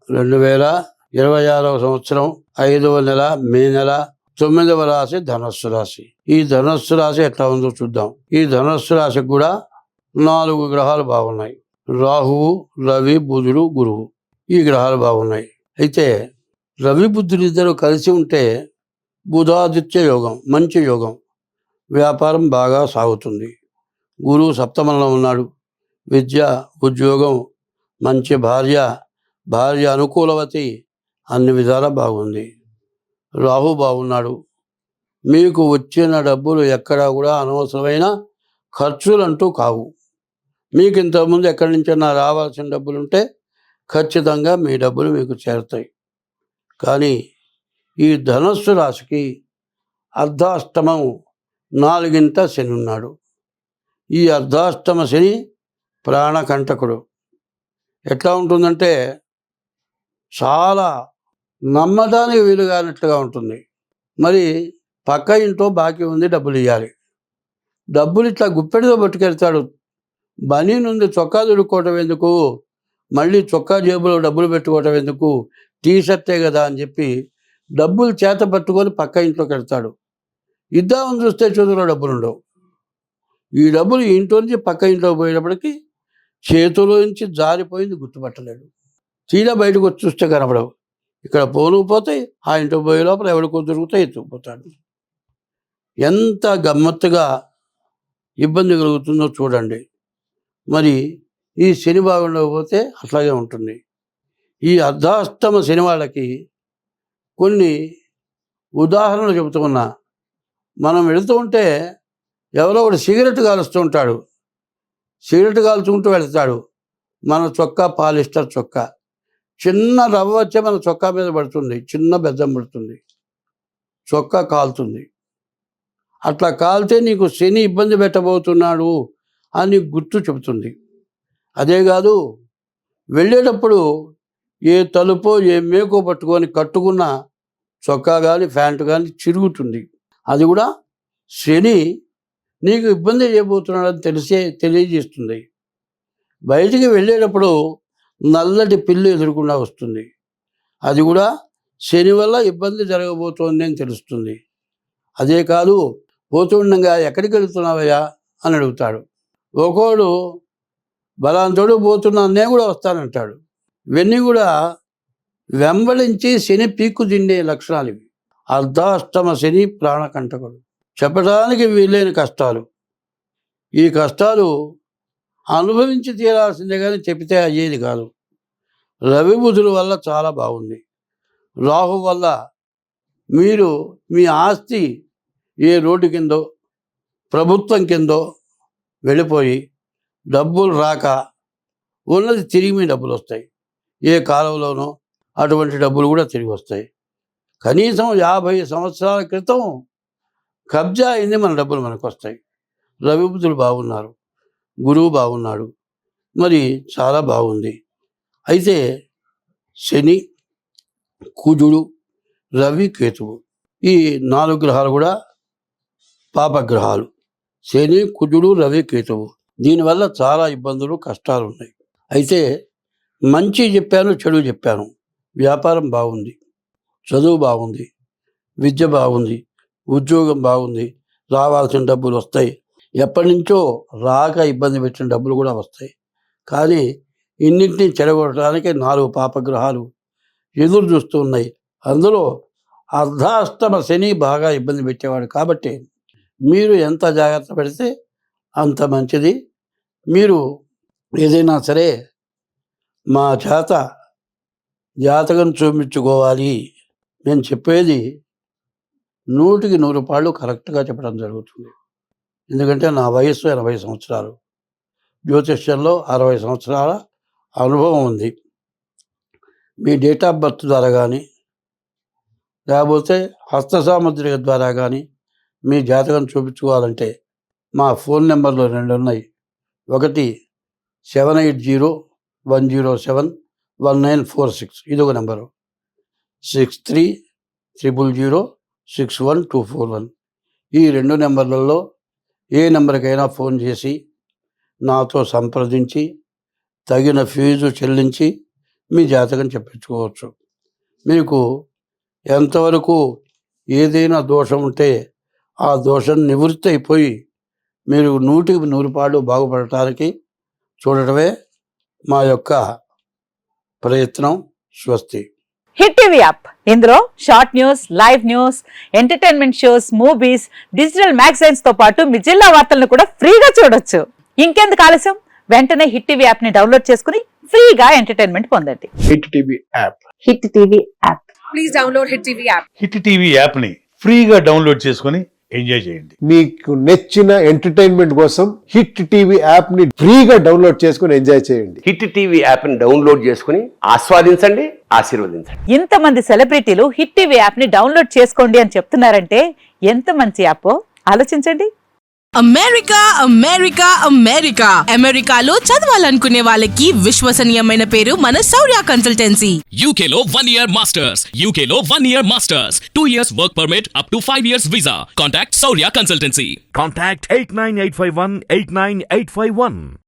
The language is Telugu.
2026వ సంవత్సరం 5వ నెల మే నెల 9వ రాశి ధనస్సు రాశి. ఈ ధనస్సు రాశి ఎట్లా ఉందో చూద్దాం. ఈ ధనస్సు రాశికి కూడా 4 గ్రహాలు బాగున్నాయి. రాహువు, రవి, బుధుడు, గురువు. ఈ గ్రహాలు బాగున్నాయి. అయితే రవి బుద్ధులు ఇద్దరు కలిసి ఉంటే బుధాదిత్య యోగం, మంచి యోగం. వ్యాపారం బాగా సాగుతుంది. గురువు సప్తమంలో ఉన్నాడు. విద్య, ఉద్యోగం, మంచి భార్య అనుకూలవతి, అన్ని విధాలా బాగుంది. రాహు బాగున్నాడు. మీకు వచ్చిన డబ్బులు ఎక్కడా కూడా అనవసరమైన ఖర్చులంటూ కావు. మీకు ఇంతకుముందు ఎక్కడి నుంచైనా రావాల్సిన డబ్బులుంటే ఖచ్చితంగా మీ డబ్బులు మీకు చేరుతాయి. కానీ ఈ ధనస్సు రాశికి అర్ధాష్టమం 4వ శని ఉన్నాడు. ఈ అర్ధాష్టమ శని ప్రాణకంటకుడు. ఎట్లా ఉంటుందంటే చాలా నమ్మడానికి వీలుగానట్టుగా ఉంటుంది. మరి పక్క ఇంట్లో బాకీ ఉంది, డబ్బులు ఇవ్వాలి. డబ్బులు ఇట్లా గుప్పెడితో పట్టుకెళ్తాడు. బనీ నుండి చొక్కా దుడుకోవటం ఎందుకు, మళ్ళీ చొక్కా జేబులో డబ్బులు పెట్టుకోవటం ఎందుకు, టీషర్టే కదా అని చెప్పి డబ్బులు చేత పట్టుకొని పక్క ఇంట్లోకి వెళ్తాడు. ఇద్దామని చూస్తే చేతిలో డబ్బులు ఉండవు. ఈ డబ్బులు ఇంట్లో నుంచి పక్క ఇంట్లోకి పోయేటప్పటికి చేతిలో నుంచి జారిపోయింది, గుర్తుపట్టలేడు. తీరా బయటకు వచ్చి చూస్తే కనపడవు. ఇక్కడ పోతాయి, ఆ ఇంటికి పోయే లోపల ఎవరికో దొరికితే ఎత్తుకుపోతాడు. ఎంత గమ్మత్తుగా ఇబ్బంది కలుగుతుందో చూడండి. మరి ఈ శని బాగుండకపోతే అట్లాగే ఉంటుంది. ఈ అర్ధాష్టమ శని వాళ్ళకి కొన్ని ఉదాహరణలు చెబుతూ ఉన్నా. మనం వెళుతూ ఉంటే ఎవరో ఒకటి సిగరెట్ కాలుస్తూ ఉంటాడు. సిగరెట్ కాల్చుకుంటూ వెళ్తాడు. మన చొక్కా పాలిస్టర్ చొక్కా, చిన్న రవ్వ వచ్చే మన చొక్కా మీద పడుతుంది, చిన్న బెద్దం పడుతుంది, చొక్కా కాలుతుంది. అట్లా కాలితే నీకు శని ఇబ్బంది పెట్టబోతున్నాడు అని గుర్తు చెబుతుంది. అదే కాదు, వెళ్ళేటప్పుడు ఏ తలుపో ఏ మేకో పట్టుకొని కట్టుకున్న చొక్కా కానీ ప్యాంటు కానీ చిరుగుతుంది. అది కూడా శని నీకు ఇబ్బంది చేయబోతున్నాడని తెలియజేస్తుంది. బయటికి వెళ్ళేటప్పుడు నల్లటి పిల్లి ఎదురకుండా వస్తుంది. అది కూడా శని వల్ల ఇబ్బంది జరగబోతోంది అని తెలుస్తుంది. అదే కాదు, పోతుండగా ఎక్కడికి వెళుతున్నావయ్యా అని అడుగుతాడు. ఒకడు బలాంతోడు పోతున్నా, నేను కూడా వస్తానంటాడు. ఇవన్నీ కూడా వెంబడించి శని పీక్కు తిండే లక్షణాలు ఇవి. అర్ధాష్టమ శని ప్రాణకంటకుడు. చెప్పడానికి వీలైన కష్టాలు. ఈ కష్టాలు అనుభవించి తీరాల్సిందే కానీ చెప్తే అయ్యేది కాదు. రవి బుధుల వల్ల చాలా బాగుంది. రాహు వల్ల మీరు మీ ఆస్తి ఏ రోడ్డు కిందో ప్రభుత్వం కిందో వెళ్ళిపోయి డబ్బులు రాక ఉన్నది తిరిగి మీ డబ్బులు వస్తాయి. ఏ కాలంలోనో అటువంటి డబ్బులు కూడా తిరిగి వస్తాయి. కనీసం 50 సంవత్సరాల క్రితం కబ్జా అయింది, మన డబ్బులు మనకు వస్తాయి. రవి బుధులు బాగున్నారు, గురువు బాగున్నాడు, మరి చాలా బాగుంది. అయితే శని, కుజుడు, రవి, కేతువు ఈ 4 గ్రహాలు కూడా పాపగ్రహాలు. శని, కుజుడు, రవి, కేతువు. దీనివల్ల చాలా ఇబ్బందులు, కష్టాలు ఉన్నాయి. అయితే మంచి చెప్పాను, చెడు చెప్పాను. వ్యాపారం బాగుంది, చదువు బాగుంది, విద్య బాగుంది, ఉద్యోగం బాగుంది, రావాల్సిన డబ్బులు వస్తాయి. ఎప్పటి నుంచో రాక ఇబ్బంది పెట్టిన డబ్బులు కూడా వస్తాయి. కానీ ఇన్నింటినీ చెడగొట్టడానికి 4 పాపగ్రహాలు ఎదురు చూస్తూ ఉన్నాయి. అందులో అర్ధాష్టమ శని బాగా ఇబ్బంది పెట్టేవాడు. కాబట్టి మీరు ఎంత జాగ్రత్త పెడితే అంత మంచిది. మీరు ఏదైనా సరే మా చేత జాతకం చూపించుకోవాలి, నేను చెప్పేది 100కి 100 కరెక్ట్గా చెప్పడం జరుగుతుంది. ఎందుకంటే నా వయస్సు 80 సంవత్సరాలు, జ్యోతిష్యంలో 60 సంవత్సరాల అనుభవం ఉంది. మీ డేట్ ఆఫ్ బర్త్ ద్వారా కానీ లేకపోతే హస్త సాముద్రిక ద్వారా కానీ మీ జాతకం చూపించుకోవాలంటే మా ఫోన్ నెంబర్లు 2 ఉన్నాయి. ఒకటి 7801071946, ఇదొక నెంబరు. 6300061241. ఈ 2 నెంబర్లలో ఏ నెంబర్కైనా ఫోన్ చేసి నాతో సంప్రదించి తగిన ఫీజు చెల్లించి మీ జాతకం చెప్పించుకోవచ్చు. మీకు ఎంతవరకు ఏదైనా దోషం ఉంటే ఆ దోషం నివృత్తి అయిపోయి మీరు 100% బాగుపడటానికి చూడటమే మా యొక్క ప్రయత్నం. స్వస్తి. హిట్ టీవీ యాప్, ఇందులో short news, live news, entertainment shows, movies, digital magazines తో పాటు మీ జిల్లా వార్తలను కూడా ఫ్రీగా చూడొచ్చు. ఇంకెందుకు ఆలస్యం, వెంటనే హిట్ టీవీ యాప్ ని డౌన్లోడ్ చేసుకుని ఫ్రీగా ఎంటర్టైన్మెంట్ పొందండి. Hit TV app. Hit TV app. Please download Hit TV app. Hit TV యాప్ని ఫ్రీగా డౌన్లోడ్ చేసుకొని ఎంజాయ్ చేయండి. మీకు నచ్చిన ఎంటర్టైన్మెంట్ కోసం హిట్ టీవీ యాప్ ని ఫ్రీగా డౌన్లోడ్ చేసుకుని ఎంజాయ్ చేయండి. హిట్ టీవీ యాప్ని డౌన్లోడ్ చేసుకుని ఆస్వాదించండి, ఆశీర్వదించండి. ఇంతమంది సెలబ్రిటీలు హిట్ టీవీ యాప్ ని డౌన్లోడ్ చేసుకోండి అని చెప్తున్నారంటే ఎంత మంచి యాప్ ఆలోచించండి. అమెరికా అమెరికా అమెరికా అమెరికాలో చదవాలనుకునే వాళ్ళకి విశ్వసనీయమైన పేరు మన శౌర్య కన్సల్టెన్సీ. UK లో 1 year masters. UK లో 1 year masters. 2 years work permit up to 5 years visa. Contact Saurya Consultancy. Contact 89851 89851.